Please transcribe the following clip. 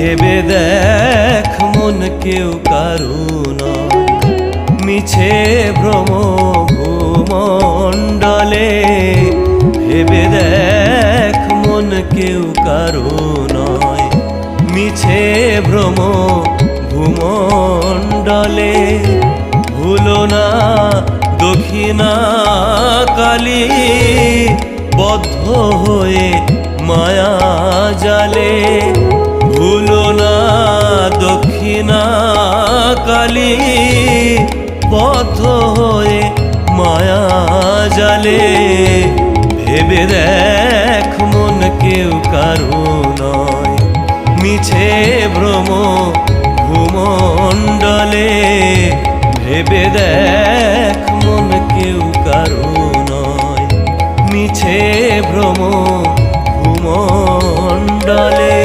ভেবে দেখ মন কেউ কারো নয়, মিছে ভ্রম ভূমণ্ডলে। ভেবে দেখ মন কেউ কারো নয়, মিছে ভ্রম ভূমণ্ডলে। ভুলো না দক্ষিণা কালী, বদ্ধ হয়ে মায়া জালে। ভুলো না দক্ষিণা কালী, বদ্ধ হয়ে মায়া জালে। ভেবে দেখ মন কেউ কারো নয়, মিছে ভ্রম ভূমণ্ডলে। ভেবে দেখ মন কেউ কারো নয়, মিছে ভ্রম ভূমণ্ডলে।